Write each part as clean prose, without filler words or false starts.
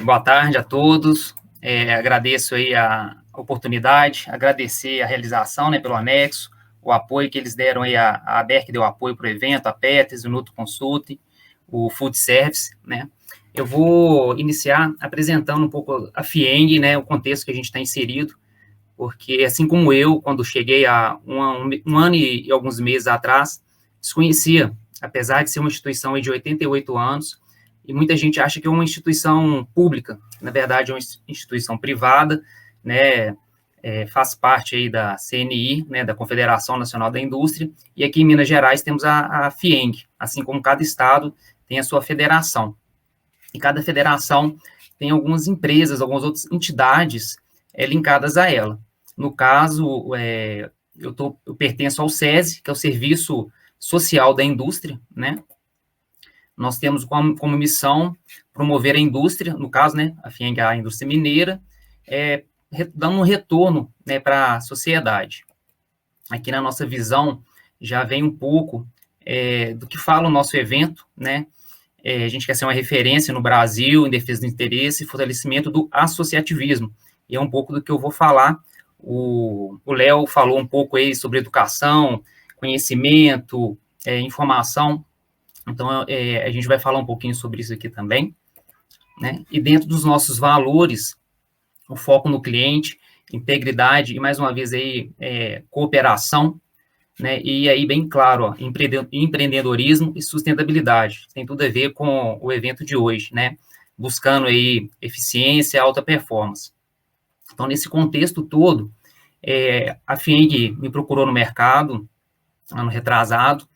Boa tarde a todos. Agradeço aí a oportunidade, agradecer a realização, né, pelo anexo, o apoio que eles deram aí, a ABERC deu apoio para o evento, a Peters, o Nuto Consult, o Food Service, né. Eu vou iniciar apresentando um pouco a FIENG, né, o contexto que a gente está inserido, porque assim como eu, quando cheguei há um ano e alguns meses atrás, desconhecia, apesar de ser uma instituição aí de 88 anos, e muita gente acha que é uma instituição pública, na verdade é uma instituição privada, né, faz parte aí da CNI, né, da Confederação Nacional da Indústria, e aqui em Minas Gerais temos a FIENG, assim como cada estado tem a sua federação, e cada federação tem algumas empresas, algumas outras entidades linkadas a ela. No caso, eu pertenço ao SESI, que é o Serviço Social da Indústria, né? Nós temos como missão promover a indústria, no caso, né, a FIENG, a indústria mineira, dando um retorno, né, para a sociedade. Aqui na nossa visão já vem um pouco do que fala o nosso evento, né? A gente quer ser uma referência no Brasil em defesa do interesse e fortalecimento do associativismo. E é um pouco do que eu vou falar. O Léo falou um pouco aí sobre educação, conhecimento, informação. Então, a gente vai falar um pouquinho sobre isso aqui também, né? E dentro dos nossos valores, o foco no cliente, integridade e, mais uma vez, aí, cooperação, né? E aí, bem claro, ó, empreendedorismo e sustentabilidade. Tem tudo a ver com o evento de hoje, né? Buscando aí eficiência e alta performance. Então, nesse contexto todo, a FIENG me procurou no mercado, ano retrasado,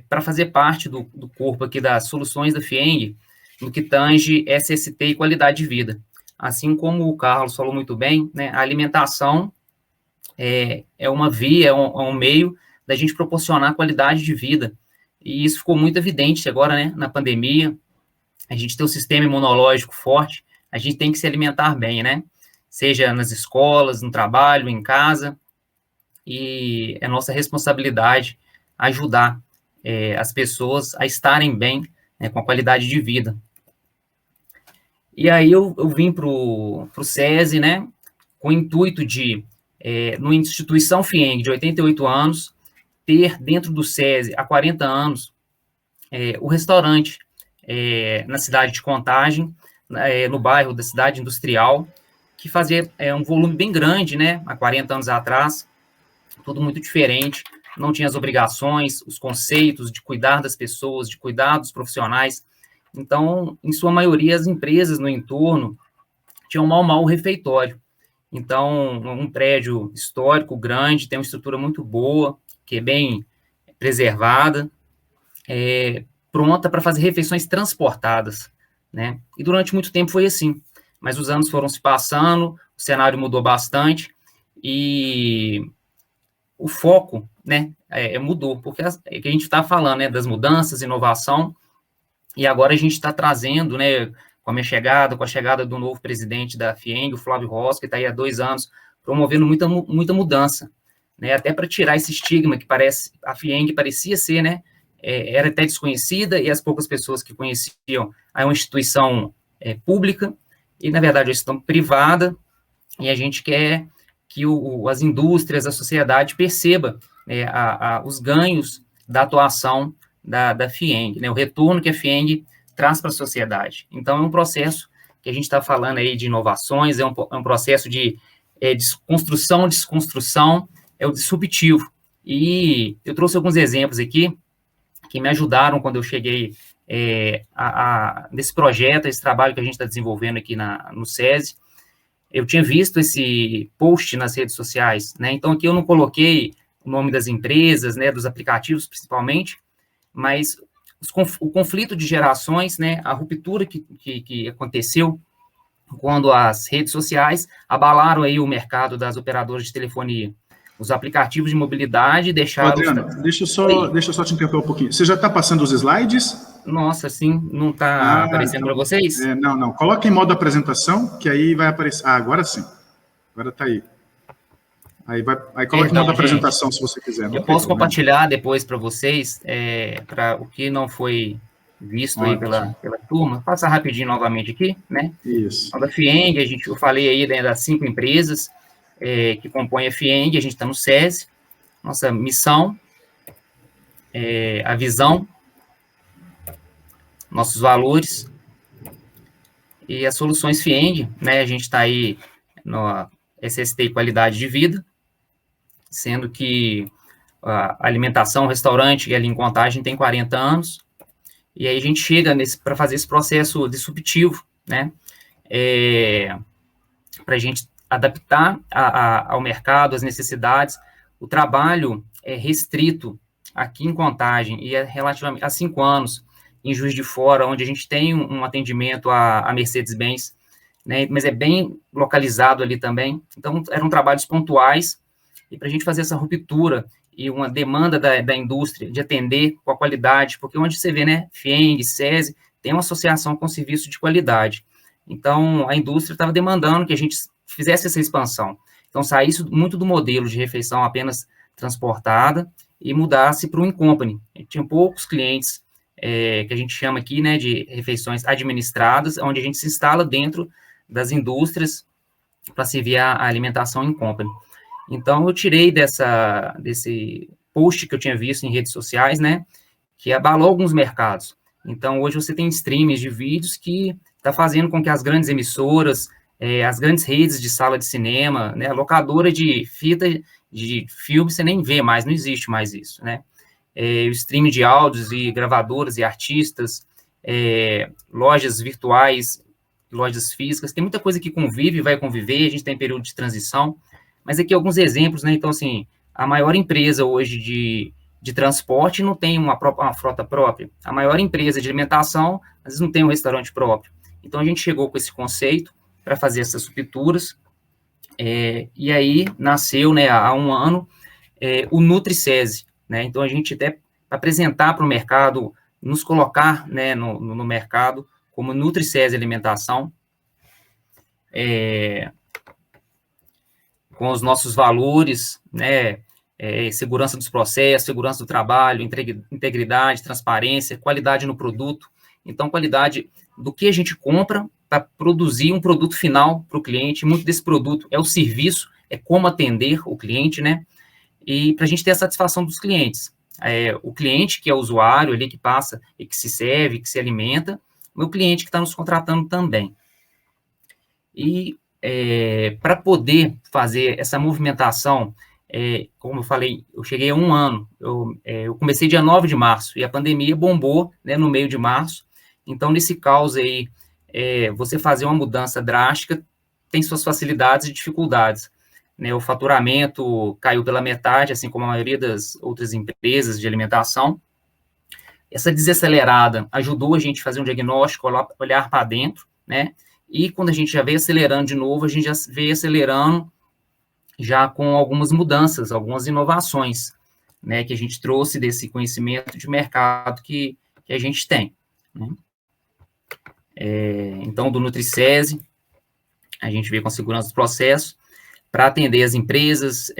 para fazer parte do corpo aqui das soluções da FIENG, no que tange SST e qualidade de vida. Assim como o Carlos falou muito bem, né, a alimentação é uma via, é um meio da gente proporcionar qualidade de vida. E isso ficou muito evidente agora, né, na pandemia. A gente tem um sistema imunológico forte, a gente tem que se alimentar bem, né? Seja nas escolas, no trabalho, em casa, e é nossa responsabilidade ajudar as pessoas a estarem bem, né, com a qualidade de vida. E aí eu vim para o SESI, né, com o intuito de, numa instituição FIENG de 88 anos, ter dentro do SESI, há 40 anos, o restaurante na cidade de Contagem, no bairro da cidade industrial, que fazia um volume bem grande, né, há 40 anos atrás, tudo muito diferente, não tinha as obrigações, os conceitos de cuidar das pessoas, de cuidar dos profissionais. Então, em sua maioria, as empresas no entorno tinham mal o refeitório. Então, um prédio histórico, grande, tem uma estrutura muito boa, que é bem preservada, pronta para fazer refeições transportadas, né? E durante muito tempo foi assim. Mas os anos foram se passando, o cenário mudou bastante, e o foco, né, mudou, porque que a gente está falando, né, das mudanças, inovação, e agora a gente está trazendo, né, com a chegada do novo presidente da FIENG, o Flávio Rossi, que está aí há 2 anos, promovendo muita mudança, né, até para tirar esse estigma que a FIENG parecia ser, né, era até desconhecida, e as poucas pessoas que conheciam, é uma instituição pública, e na verdade é uma instituição privada, e a gente quer que as indústrias, a sociedade perceba os ganhos da atuação da FIENG, né, o retorno que a FIENG traz para a sociedade. Então, é um processo que a gente está falando aí de inovações, é um processo de desconstrução, desconstrução, é o disruptivo. E eu trouxe alguns exemplos aqui que me ajudaram quando eu cheguei nesse projeto, esse trabalho que a gente está desenvolvendo aqui no SESI. Eu tinha visto esse post nas redes sociais, né? Então, aqui eu não coloquei o nome das empresas, né, dos aplicativos, principalmente, mas o conflito de gerações, né, a ruptura que aconteceu quando as redes sociais abalaram aí o mercado das operadoras de telefonia. Os aplicativos de mobilidade deixaram... Adriano, deixa eu só te interromper um pouquinho. Você já está passando os slides? Nossa, sim, não está aparecendo então, para vocês? Não. Coloca em modo apresentação, que aí vai aparecer. Agora sim. Agora está aí. Aí coloca em modo apresentação, se você quiser. Eu posso compartilhar depois para vocês, para o que não foi visto aí pela turma. Vou passar rapidinho novamente aqui, né? Isso. Então, da FIENG, eu falei aí das 5 empresas que compõem a FIENG, a gente está no SESI, nossa missão, a visão, nossos valores e as soluções FIENG, né? A gente está aí no SST Qualidade de Vida, sendo que a alimentação, restaurante e ali em Contagem tem 40 anos, e aí a gente chega para fazer esse processo disruptivo, né? Para a gente adaptar ao mercado, às necessidades. O trabalho é restrito aqui em Contagem e é relativamente há 5 anos em Juiz de Fora, onde a gente tem um atendimento a Mercedes-Benz, né? Mas é bem localizado ali também. Então, eram trabalhos pontuais, e para a gente fazer essa ruptura e uma demanda da indústria de atender com a qualidade, porque onde você vê, né, FIENG, SESI, tem uma associação com serviço de qualidade. Então, a indústria estava demandando que a gente fizesse essa expansão. Então, saísse muito do modelo de refeição apenas transportada e mudasse para o in-company. Tinha poucos clientes que a gente chama aqui, né, de refeições administradas, onde a gente se instala dentro das indústrias para servir a alimentação in-company. Então, eu tirei desse post que eu tinha visto em redes sociais, né, que abalou alguns mercados. Então, hoje você tem streams de vídeos que está fazendo com que as grandes emissoras, as grandes redes de sala de cinema, né, a locadora de fita de filme, você nem vê mais, não existe mais isso, né? O streaming de áudios e gravadoras e artistas, lojas virtuais, lojas físicas, tem muita coisa que convive e vai conviver, a gente tem período de transição, mas aqui alguns exemplos, né? Então, assim, a maior empresa hoje de transporte não tem uma frota própria. A maior empresa de alimentação, às vezes, não tem um restaurante próprio. Então, a gente chegou com esse conceito para fazer essas rupturas, e aí nasceu, né, há um ano, o NutriSese, né? Então, a gente até apresentar para o mercado, nos colocar, né, no mercado como NutriSese Alimentação, com os nossos valores, né, segurança dos processos, segurança do trabalho, integridade, transparência, qualidade no produto. Então, qualidade do que a gente compra para produzir um produto final para o cliente. Muito desse produto é o serviço, é como atender o cliente, né? E para a gente ter a satisfação dos clientes. O cliente que é o usuário ali, que passa e que se serve, que se alimenta, o cliente que está nos contratando também. E para poder fazer essa movimentação, como eu falei, eu cheguei a um ano, eu comecei dia 9 de março, e a pandemia bombou, né, no meio de março. Então, nesse caos aí, você fazer uma mudança drástica tem suas facilidades e dificuldades, né? O faturamento caiu pela metade, assim como a maioria das outras empresas de alimentação. Essa desacelerada ajudou a gente a fazer um diagnóstico, olhar para dentro, né? E quando a gente já veio acelerando de novo, a gente já veio acelerando já com algumas mudanças, algumas inovações, né, que a gente trouxe desse conhecimento de mercado que a gente tem, né? Então, do NutriSese, a gente veio com a segurança dos processos para atender as empresas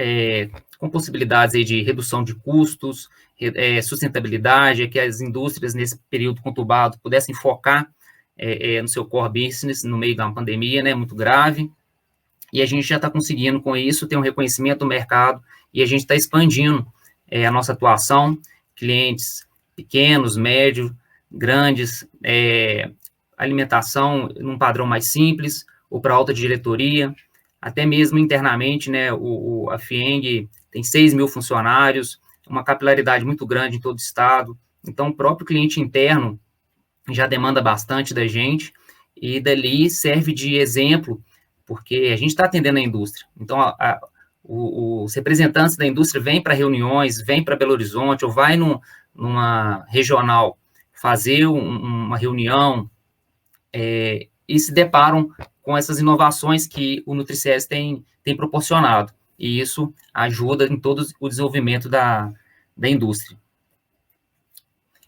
com possibilidades aí de redução de custos, sustentabilidade, que as indústrias, nesse período conturbado, pudessem focar no seu core business, no meio de uma pandemia, né, muito grave, e a gente já está conseguindo, com isso, ter um reconhecimento do mercado, e a gente está expandindo a nossa atuação, clientes pequenos, médios, grandes, alimentação num padrão mais simples, ou para alta diretoria, até mesmo internamente, né, a FIENG tem 6 mil funcionários, uma capilaridade muito grande em todo o estado, então o próprio cliente interno já demanda bastante da gente, e dali serve de exemplo, porque a gente está atendendo a indústria. Então, os representantes da indústria vêm para reuniões, vêm para Belo Horizonte, ou vai numa regional fazer uma reunião, e se deparam com essas inovações que o NutriSese tem proporcionado. E isso ajuda em todo o desenvolvimento da indústria.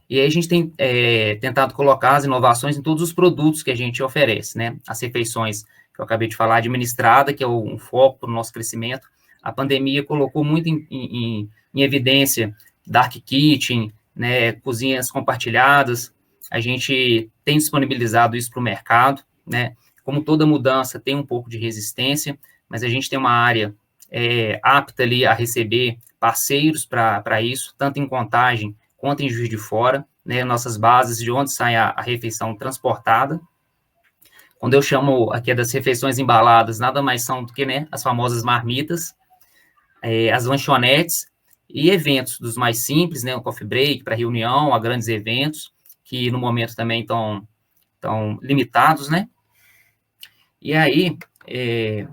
E aí a gente tem tentado colocar as inovações em todos os produtos que a gente oferece, né? As refeições que eu acabei de falar, administrada, que é um foco para o nosso crescimento. A pandemia colocou muito em evidência Dark Kitchen, né, cozinhas compartilhadas. a gente tem disponibilizado isso para o mercado, né? Como toda mudança tem um pouco de resistência, mas a gente tem uma área apta ali a receber parceiros para isso, tanto em Contagem quanto em Juiz de Fora, né? Nossas bases de onde sai a refeição transportada. Quando eu chamo aqui das refeições embaladas, nada mais são do que, né, as famosas marmitas, as lanchonetes e eventos dos mais simples, né, o coffee break para reunião, a grandes eventos, que no momento também estão limitados, né? E aí,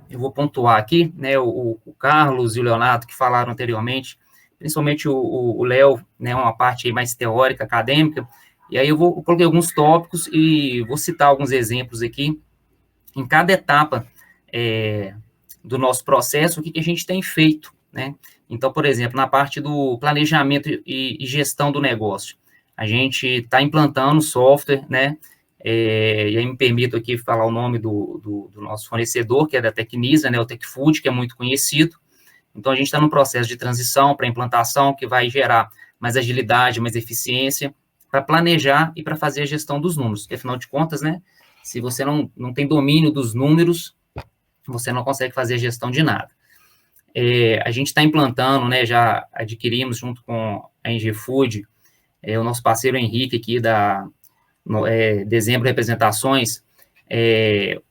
eu vou pontuar aqui, né, o Carlos e o Leonardo, que falaram anteriormente, principalmente o Léo, né, uma parte aí mais teórica, acadêmica, e aí eu coloquei alguns tópicos e vou citar alguns exemplos aqui, em cada etapa do nosso processo, o que a gente tem feito, né? Então, por exemplo, na parte do planejamento e gestão do negócio, a gente está implantando software, né? E aí me permito aqui falar o nome do nosso fornecedor, que é da Tecnisa, né? O Tecfood, que é muito conhecido. Então, a gente está num processo de transição para implantação, que vai gerar mais agilidade, mais eficiência, para planejar e para fazer a gestão dos números, porque, afinal de contas, né? Se você não tem domínio dos números, você não consegue fazer a gestão de nada. A gente está implantando, né, já adquirimos junto com a NG Food, o nosso parceiro Henrique aqui da Dezembro Representações,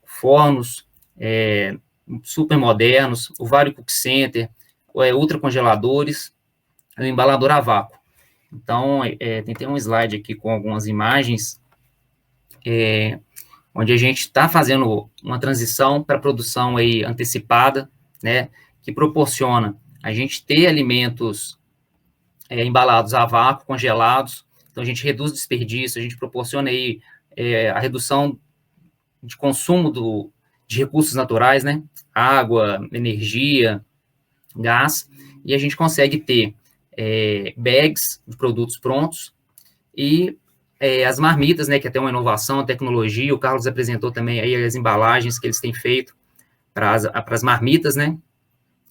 fornos super modernos, o Vario Cook Center, ultracongeladores, o embalador a vácuo. Então, tem um slide aqui com algumas imagens, onde a gente está fazendo uma transição para produção aí antecipada, né, que proporciona a gente ter alimentos embalados a vácuo, congelados, então a gente reduz o desperdício, a gente proporciona aí a redução de consumo de recursos naturais, né, água, energia, gás, e a gente consegue ter bags de produtos prontos e as marmitas, né, que é até uma inovação, a tecnologia, o Carlos apresentou também aí as embalagens que eles têm feito para as marmitas, né,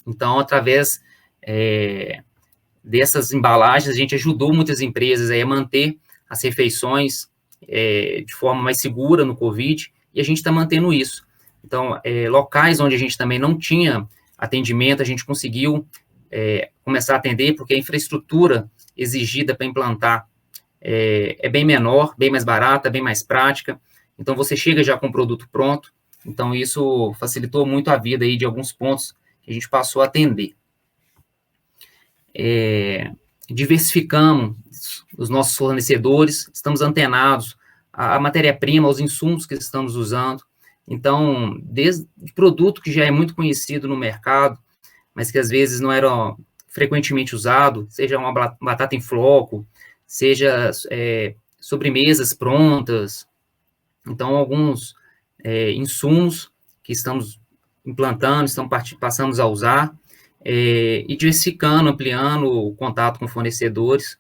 então, através dessas embalagens, a gente ajudou muitas empresas aí a manter as refeições de forma mais segura no Covid, e a gente está mantendo isso. Então, locais onde a gente também não tinha atendimento, a gente conseguiu começar a atender, porque a infraestrutura exigida para implantar é bem menor, bem mais barata, bem mais prática. Então, você chega já com o produto pronto. Então, isso facilitou muito a vida aí de alguns pontos que a gente passou a atender. Diversificamos os nossos fornecedores, estamos antenados à matéria-prima, aos insumos que estamos usando. Então, desde produto que já é muito conhecido no mercado, mas que às vezes não era frequentemente usado, seja uma batata em floco, seja sobremesas prontas. Então, alguns insumos que estamos implantando, passamos a usar, e diversificando, ampliando o contato com fornecedores.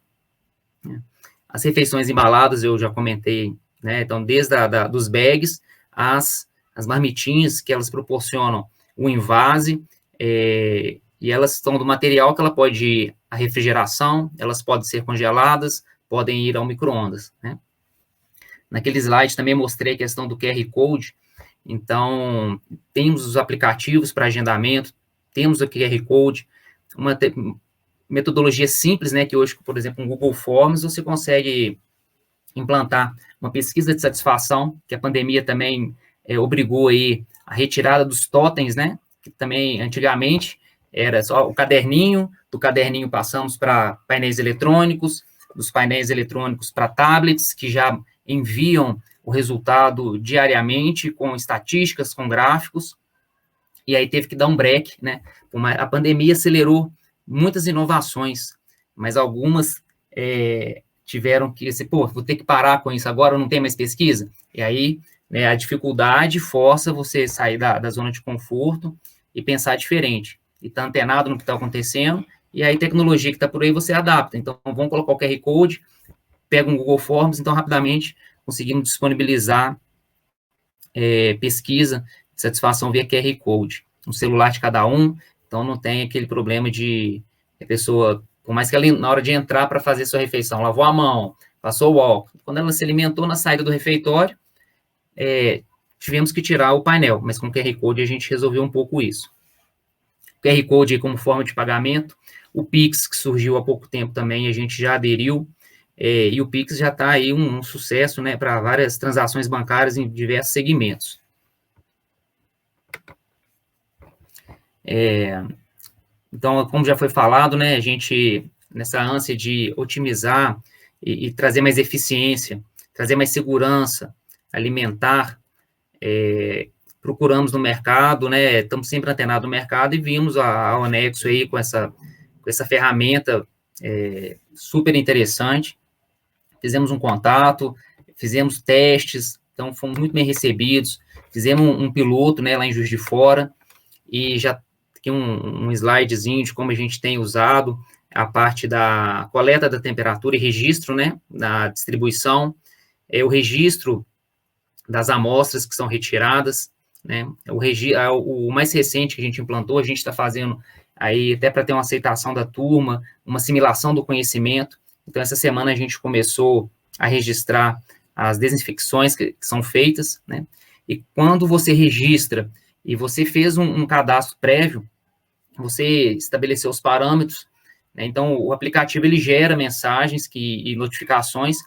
As refeições embaladas, eu já comentei, né? Então, desde dos bags, as marmitinhas, que elas proporcionam o invase, e elas estão do material que ela pode ir à refrigeração, elas podem ser congeladas, podem ir ao micro-ondas, né? Naquele slide também mostrei a questão do QR Code. Então, temos os aplicativos para agendamento, temos o QR Code, uma metodologia simples, né, que hoje, por exemplo, no Google Forms, você consegue implantar uma pesquisa de satisfação, que a pandemia também obrigou aí a retirada dos totens, né, que também, antigamente, era só o caderninho, do caderninho passamos para painéis eletrônicos, dos painéis eletrônicos para tablets, que já enviam o resultado diariamente, com estatísticas, com gráficos, e aí teve que dar um break, né? A pandemia acelerou muitas inovações, mas algumas tiveram que, vou ter que parar com isso agora, não tem mais pesquisa? E aí, né, a dificuldade força você sair da zona de conforto e pensar diferente, e estar antenado no que está acontecendo, e aí tecnologia que está por aí você adapta. Então, vamos colocar o QR Code, pega um Google Forms, então rapidamente conseguimos disponibilizar pesquisa de satisfação via QR Code, um celular de cada um, então não tem aquele problema de a pessoa, por mais que ela, na hora de entrar para fazer sua refeição, lavou a mão, passou o álcool. Quando ela se alimentou na saída do refeitório, tivemos que tirar o painel, mas com o QR Code a gente resolveu um pouco isso. O QR Code como forma de pagamento, o Pix, que surgiu há pouco tempo também, a gente já aderiu, e o Pix já está aí um sucesso, né, para várias transações bancárias em diversos segmentos. Então, como já foi falado, né, a gente, nessa ânsia de otimizar e trazer mais eficiência, trazer mais segurança alimentar, procuramos no mercado, né, estamos sempre antenados no mercado e vimos a Onexo aí com essa ferramenta super interessante. Fizemos um contato, fizemos testes, então fomos muito bem recebidos, fizemos um piloto, né, lá em Juiz de Fora, e já aqui um slidezinho de como a gente tem usado a parte da coleta da temperatura e registro, né, na distribuição, o registro das amostras que são retiradas, né, o mais recente que a gente implantou, a gente está fazendo aí até para ter uma aceitação da turma, uma assimilação do conhecimento. Então, essa semana a gente começou a registrar as desinfecções que são feitas, né, e quando você registra e você fez um cadastro prévio, você estabeleceu os parâmetros, né, então o aplicativo ele gera mensagens e notificações,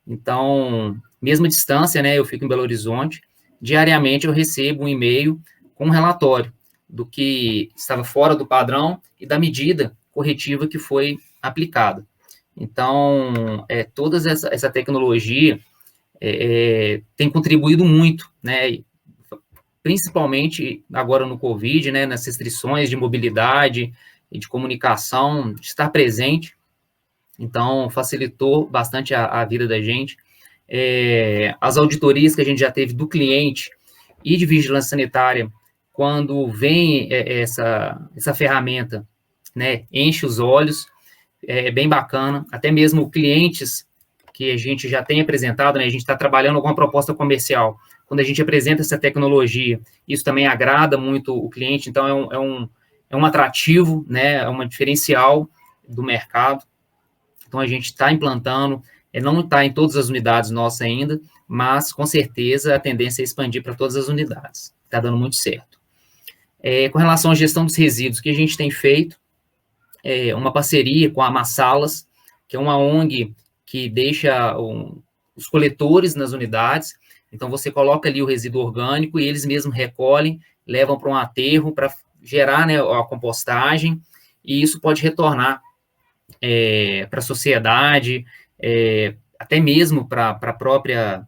então, mesma distância, né, eu fico em Belo Horizonte, diariamente eu recebo um e-mail com um relatório do que estava fora do padrão e da medida corretiva que foi aplicada. Então, toda essa tecnologia tem contribuído muito, né, principalmente agora no Covid, né, nas restrições de mobilidade e de comunicação, de estar presente. Então, facilitou bastante a vida da gente. As auditorias que a gente já teve do cliente e de vigilância sanitária, quando vem essa ferramenta, né, enche os olhos, é bem bacana. Até mesmo clientes que a gente já tem apresentado, né, a gente está trabalhando alguma proposta comercial, quando a gente apresenta essa tecnologia, isso também agrada muito o cliente, então é um atrativo, né, é um diferencial do mercado. Então, a gente está implantando, não está em todas as unidades nossas ainda, mas, com certeza, a tendência é expandir para todas as unidades. Está dando muito certo. Com relação à gestão dos resíduos, o que a gente tem feito uma parceria com a Amassalas, que é uma ONG que deixa os coletores nas unidades. Então, você coloca ali o resíduo orgânico e eles mesmos recolhem, levam para um aterro para gerar, né, a compostagem, e isso pode retornar para a sociedade, até mesmo para a própria,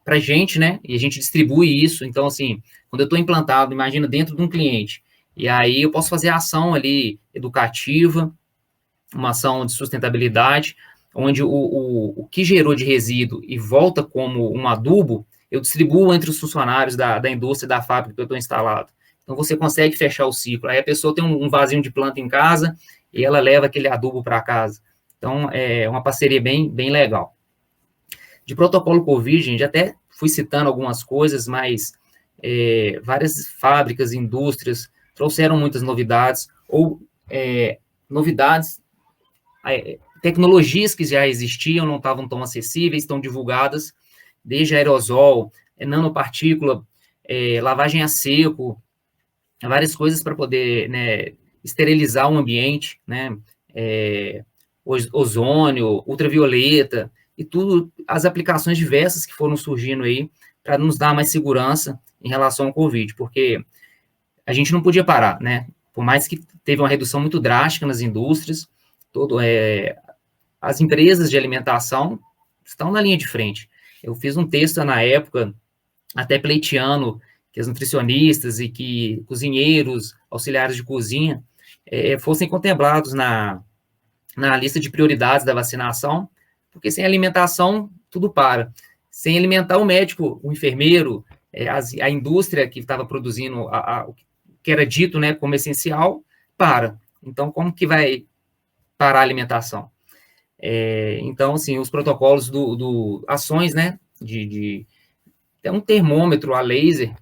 para a gente, né, e a gente distribui isso. Então, assim, quando eu estou implantado, imagina, dentro de um cliente, e aí eu posso fazer ação ali educativa, uma ação de sustentabilidade, onde o que gerou de resíduo e volta como um adubo, eu distribuo entre os funcionários da indústria, da fábrica que eu estou instalado. Então, você consegue fechar o ciclo. Aí a pessoa tem um vasinho de planta em casa e ela leva aquele adubo para casa. Então, é uma parceria bem, bem legal. De protocolo Covid, gente, até fui citando algumas coisas, mas várias fábricas, indústrias trouxeram muitas novidades, ou novidades, tecnologias que já existiam, não estavam tão acessíveis, estão divulgadas, desde aerosol, nanopartícula, lavagem a seco, várias coisas para poder, né, esterilizar o ambiente, né, ozônio, ultravioleta, e tudo, as aplicações diversas que foram surgindo aí, para nos dar mais segurança em relação ao Covid, porque a gente não podia parar, né, por mais que teve uma redução muito drástica nas indústrias, as empresas de alimentação estão na linha de frente. Eu fiz um texto na época, até pleiteando que os nutricionistas e que cozinheiros, auxiliares de cozinha, fossem contemplados na lista de prioridades da vacinação, porque sem alimentação, tudo para. Sem alimentar o médico, o enfermeiro, a indústria que estava produzindo o que era dito, né, como essencial, para. Então, como que vai parar a alimentação? Então, assim, os protocolos ações, né, tem um termômetro a laser,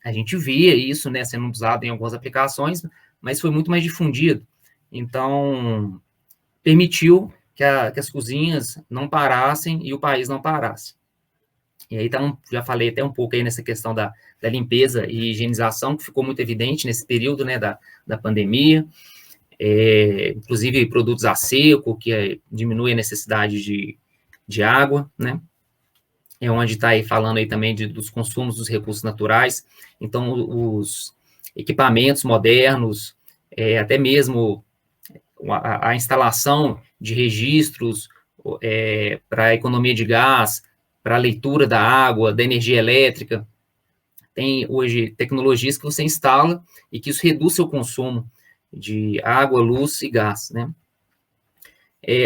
a gente via isso, né, sendo usado em algumas aplicações, mas foi muito mais difundido. Então, permitiu que as cozinhas não parassem e o país não parasse. E aí, então, já falei até um pouco aí nessa questão da limpeza e higienização, que ficou muito evidente nesse período, né, da pandemia, inclusive produtos a seco, que diminui a necessidade de água, né, é onde está aí falando aí também dos consumos dos recursos naturais. Então, os equipamentos modernos, até mesmo a instalação de registros para a economia de gás, para a leitura da água, da energia elétrica. Tem hoje tecnologias que você instala e que isso reduz seu consumo de água, luz e gás, né?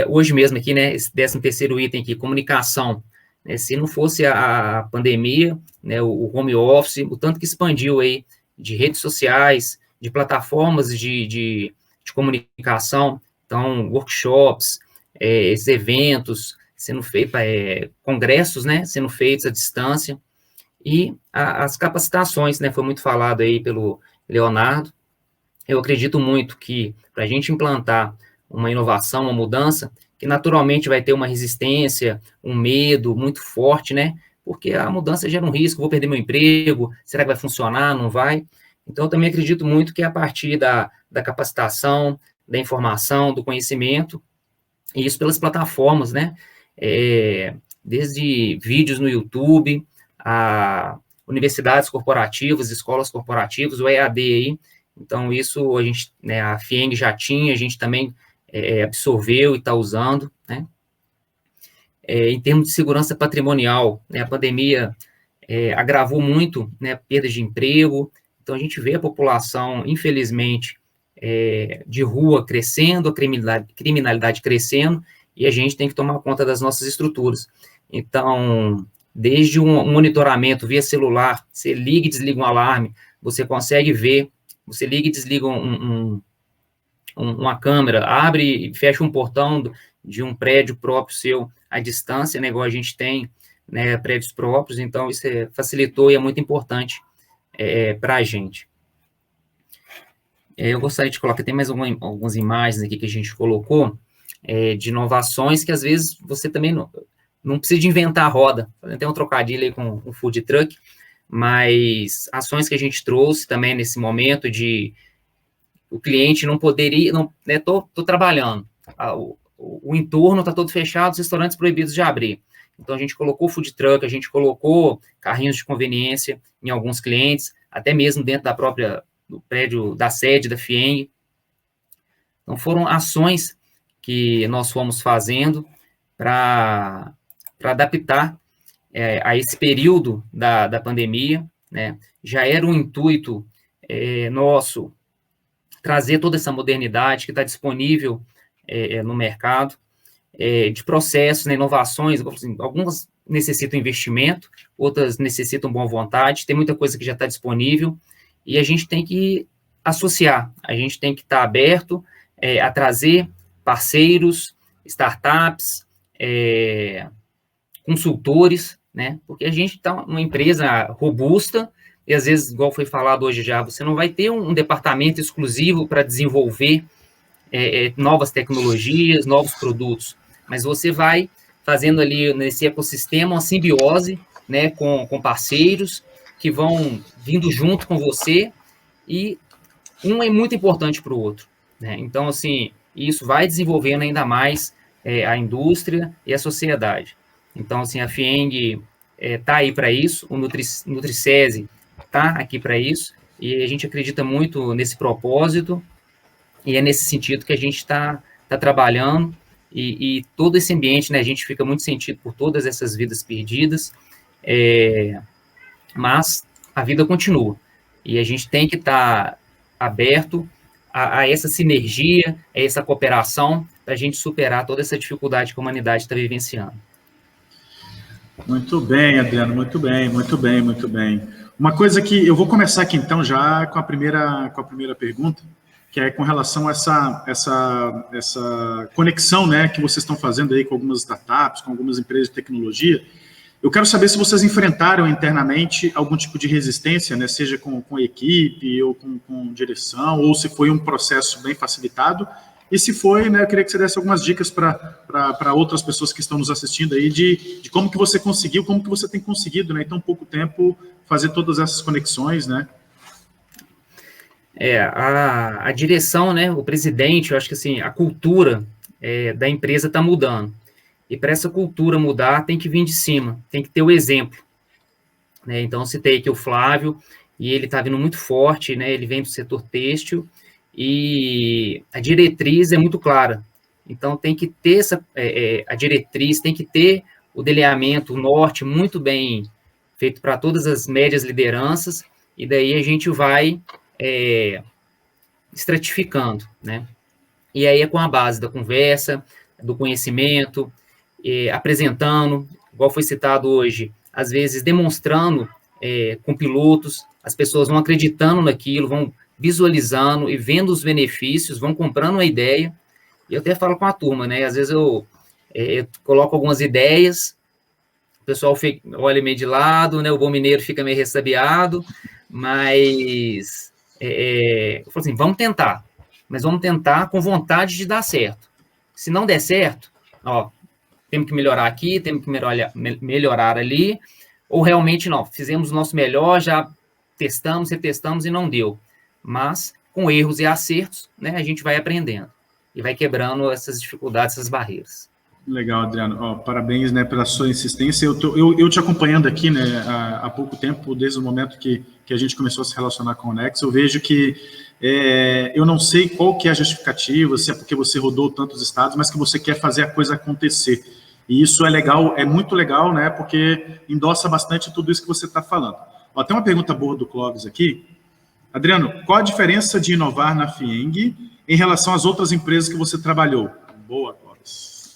Hoje mesmo aqui, né, esse 13º item aqui, comunicação, né, se não fosse a pandemia, né, o home office, o tanto que expandiu aí de redes sociais, de plataformas de comunicação, então, workshops, esses eventos sendo feitos, congressos, né, sendo feitos à distância, e as capacitações, né, foi muito falado aí pelo Leonardo. Eu acredito muito que, para a gente implantar uma inovação, uma mudança, que naturalmente vai ter uma resistência, um medo muito forte, né? Porque a mudança gera um risco, vou perder meu emprego, será que vai funcionar, não vai? Então, eu também acredito muito que a partir da capacitação, da informação, do conhecimento, e isso pelas plataformas, né? Desde vídeos no YouTube, a universidades corporativas, escolas corporativas, o EAD aí. Então, isso a gente, né, a FIENG já tinha, a gente também absorveu e está usando, né? Em termos de segurança patrimonial, né, a pandemia agravou muito, né, a perda de emprego. Então, a gente vê a população, infelizmente, de rua crescendo, a criminalidade crescendo, e a gente tem que tomar conta das nossas estruturas. Então, desde um monitoramento via celular, você liga e desliga um alarme, você consegue ver, você liga e desliga uma câmera, abre e fecha um portão de um prédio próprio seu à distância, né, igual a gente tem, né, prédios próprios, então isso facilitou e é muito importante para a gente. Eu gostaria de colocar, tem mais algumas imagens aqui que a gente colocou, de inovações que às vezes você também não precisa de inventar a roda, tem um trocadilho aí com o food truck, mas ações que a gente trouxe também nesse momento de o cliente não poderia, né, tô trabalhando, o entorno está todo fechado, os restaurantes proibidos de abrir. Então, a gente colocou food truck, a gente colocou carrinhos de conveniência em alguns clientes, até mesmo dentro do prédio da sede da FIENG. Então, foram ações que nós fomos fazendo para adaptar a esse período da pandemia, né? Já era um intuito nosso trazer toda essa modernidade que está disponível no mercado, de processos, né, inovações, assim, algumas necessitam investimento, outras necessitam boa vontade, tem muita coisa que já está disponível, e a gente tem que associar, a gente tem que estar aberto a trazer parceiros, startups, consultores, né, porque a gente está uma empresa robusta, e às vezes, igual foi falado hoje já, você não vai ter um departamento exclusivo para desenvolver novas tecnologias, novos produtos, mas você vai fazendo ali nesse ecossistema uma simbiose, né, com parceiros que vão vindo junto com você, e um é muito importante para o outro, né? Então, assim, isso vai desenvolvendo ainda mais a indústria e a sociedade. Então, assim, a FIENG está aí para isso, o Nutricese está aqui para isso, e a gente acredita muito nesse propósito, e é nesse sentido que a gente está trabalhando, e todo esse ambiente, né, a gente fica muito sentido por todas essas vidas perdidas, mas a vida continua, e a gente tem que estar aberto a essa sinergia, a essa cooperação, para a gente superar toda essa dificuldade que a humanidade está vivenciando. Muito bem, Adriano, muito bem, muito bem, muito bem. Uma coisa que eu vou começar aqui, então, já com a primeira pergunta, que é com relação a essa conexão, né, que vocês estão fazendo aí com algumas startups, com algumas empresas de tecnologia. Eu quero saber se vocês enfrentaram internamente algum tipo de resistência, né, seja com equipe ou com direção, ou se foi um processo bem facilitado, E se foi, né, eu queria que você desse algumas dicas para outras pessoas que estão nos assistindo aí de como que você conseguiu, como que você tem conseguido, né, em tão pouco tempo, fazer todas essas conexões, né? A direção, né, o presidente, eu acho que assim, a cultura da empresa está mudando. E para essa cultura mudar, tem que vir de cima, tem que ter o exemplo. Né? Então, citei aqui o Flávio, e ele está vindo muito forte, né? Ele vem do setor têxtil, e a diretriz é muito clara. Então, tem que ter a diretriz, tem que ter o delineamento, o norte muito bem feito para todas as médias lideranças, e daí a gente vai estratificando, né? E aí é com a base da conversa, do conhecimento, apresentando, igual foi citado hoje, às vezes demonstrando com pilotos, as pessoas vão acreditando naquilo, vão visualizando e vendo os benefícios, vão comprando a ideia, e eu até falo com a turma, né, às vezes eu coloco algumas ideias, o pessoal olha meio de lado, né, o bom mineiro fica meio ressabiado, mas eu falo assim, vamos tentar, mas vamos tentar com vontade de dar certo. Se não der certo, ó, temos que melhorar aqui, temos que melhorar ali, ou realmente não, fizemos o nosso melhor, já testamos, retestamos e não deu. Mas, com erros e acertos, né, a gente vai aprendendo e vai quebrando essas dificuldades, essas barreiras. Legal, Adriano. Parabéns, né, pela sua insistência. Eu te acompanhando aqui, né, há pouco tempo, desde o momento que a gente começou a se relacionar com o Nex, eu vejo que eu não sei qual que é a justificativa, se é porque você rodou tantos estados, mas que você quer fazer a coisa acontecer. E isso é legal, é muito legal, né, porque endossa bastante tudo isso que você está falando. Ó, tem uma pergunta boa do Clóvis aqui. Adriano, qual a diferença de inovar na FIENG em relação às outras empresas que você trabalhou? Boa, Clóvis.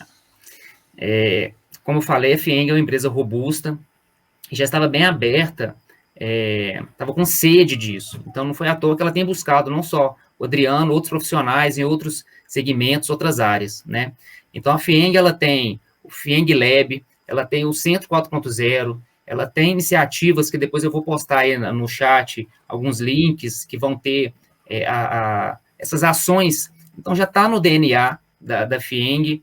Como eu falei, a FIENG é uma empresa robusta, já estava bem aberta, estava com sede disso. Então, não foi à toa que ela tem buscado não só o Adriano, outros profissionais em outros segmentos, outras áreas, né? Então, a FIENG, ela tem o FIENG Lab, ela tem o Centro 4.0, ela tem iniciativas que depois eu vou postar aí no chat, alguns links que vão ter essas ações. Então, já está no DNA da FIENG,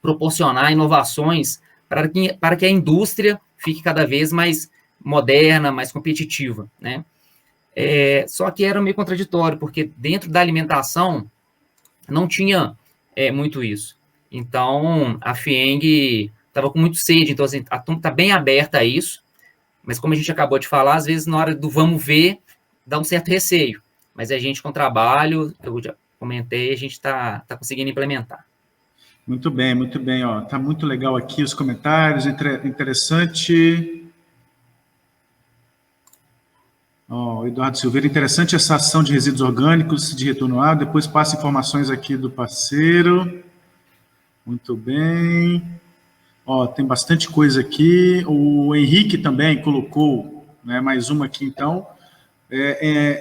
proporcionar inovações para que a indústria fique cada vez mais moderna, mais competitiva, né? Só que era meio contraditório, porque dentro da alimentação não tinha muito isso. Então, a FIENG estava com muito sede, então assim, a turma está bem aberta a isso, mas como a gente acabou de falar, às vezes na hora do vamos ver, dá um certo receio, mas a gente com trabalho, eu já comentei, a gente está conseguindo implementar. Muito bem, ó, tá muito legal aqui os comentários, interessante. Ó, Eduardo Silveira, interessante essa ação de resíduos orgânicos de retorno água, depois passa informações aqui do parceiro. Muito bem. Ó, tem bastante coisa aqui. O Henrique também colocou, né, mais uma aqui, então.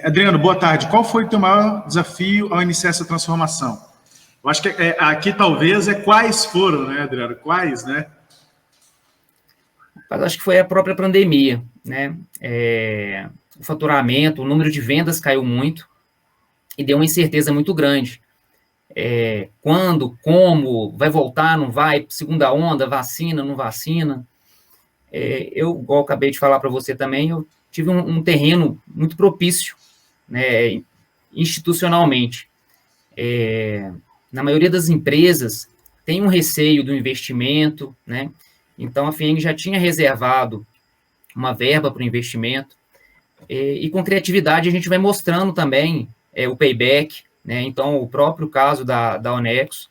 Adriano, boa tarde. Qual foi o teu maior desafio ao iniciar essa transformação? Eu acho que aqui talvez quais foram, né, Adriano? Quais, né? Mas acho que foi a própria pandemia, né? O faturamento, o número de vendas caiu muito e deu uma incerteza muito grande. Quando, como, vai voltar, não vai, segunda onda, vacina, não vacina. Eu, igual acabei de falar para você também, eu tive um terreno muito propício, né, institucionalmente. Na maioria das empresas, tem um receio do investimento, né? Então, a FIENG já tinha reservado uma verba para o investimento, e com criatividade a gente vai mostrando também o payback, né? Então, o próprio caso da Onexo,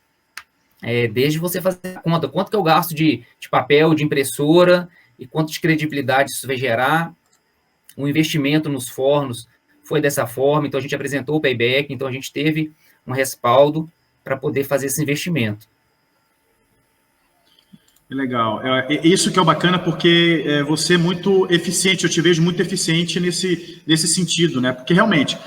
desde você fazer a conta, quanto que eu gasto de papel, de impressora, e quanto de credibilidade isso vai gerar. O investimento nos fornos foi dessa forma, então a gente apresentou o payback, então a gente teve um respaldo para poder fazer esse investimento. Legal. Isso que é o bacana, porque você é muito eficiente, eu te vejo muito eficiente nesse sentido, né? Porque realmente,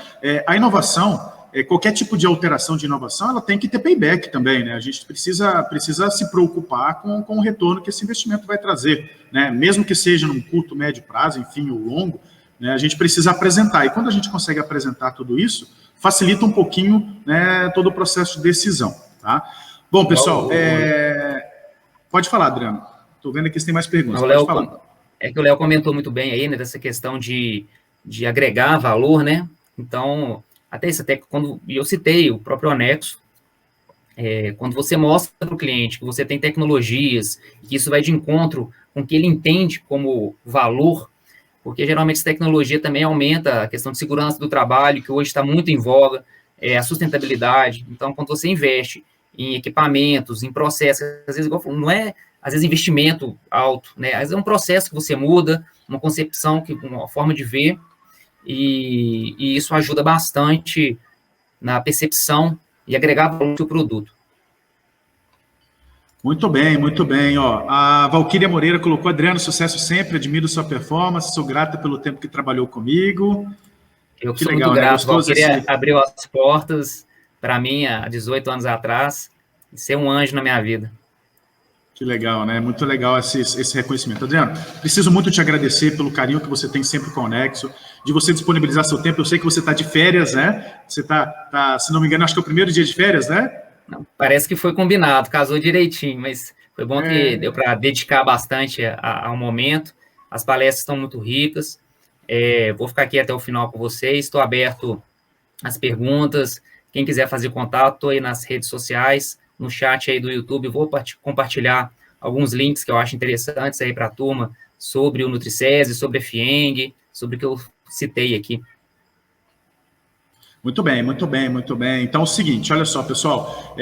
a inovação, qualquer tipo de alteração de inovação, ela tem que ter payback também, né? A gente precisa se preocupar com o retorno que esse investimento vai trazer, né? Mesmo que seja num curto, médio prazo, enfim, ou longo, né, a gente precisa apresentar. E quando a gente consegue apresentar tudo isso, facilita um pouquinho, né, todo o processo de decisão. Tá? Bom, pessoal, pode falar, Adriano. Estou vendo aqui se tem mais perguntas. Pode falar. É que o Léo comentou muito bem aí, né, dessa questão de agregar valor, né? Então, até quando eu citei o próprio anexo, quando você mostra para o cliente que você tem tecnologias, que isso vai de encontro com o que ele entende como valor, porque geralmente essa tecnologia também aumenta a questão de segurança do trabalho, que hoje está muito em voga, a sustentabilidade. Então, quando você investe em equipamentos, em processos, às vezes, não é, às vezes, investimento alto, né? Às vezes é um processo que você muda, uma concepção, uma forma de ver, e isso ajuda bastante na percepção e agregar valor ao seu produto. Muito bem, muito bem. Ó, a Valquíria Moreira colocou: Adriano, sucesso sempre, admiro sua performance, sou grata pelo tempo que trabalhou comigo. Eu que sou legal, muito grato. Né? Valquíria abriu as portas para mim há 18 anos atrás, e ser um anjo na minha vida. Que legal, né? Muito legal esse reconhecimento. Adriano, preciso muito te agradecer pelo carinho que você tem sempre com o Nexo, de você disponibilizar seu tempo. Eu sei que você está de férias, né? Você está, se não me engano, acho que é o primeiro dia de férias, né? Não, parece que foi combinado, casou direitinho, mas foi bom que deu para dedicar bastante ao momento. As palestras estão muito ricas. Vou ficar aqui até o final com vocês. Estou aberto às perguntas. Quem quiser fazer contato, estou aí nas redes sociais, no chat aí do YouTube. Vou compartilhar alguns links que eu acho interessantes aí para a turma sobre o NutriSese, sobre a FIENG, sobre o que eu citei aqui. Muito bem, muito bem, muito bem. Então é o seguinte, olha só, pessoal,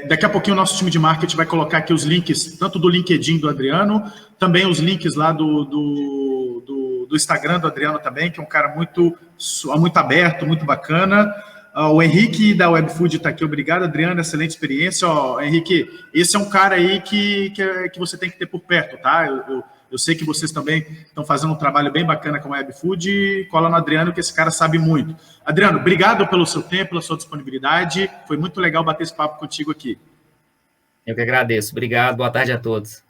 daqui a pouquinho o nosso time de marketing vai colocar aqui os links, tanto do LinkedIn do Adriano, também os links lá do Instagram do Adriano também, que é um cara muito aberto, muito bacana. O Henrique da Webfood está aqui, obrigado, Adriano, excelente experiência. Henrique, esse é um cara aí que você tem que ter por perto, tá? Eu sei que vocês também estão fazendo um trabalho bem bacana com a Webfood. Cola no Adriano, que esse cara sabe muito. Adriano, obrigado pelo seu tempo, pela sua disponibilidade. Foi muito legal bater esse papo contigo aqui. Eu que agradeço. Obrigado. Boa tarde a todos.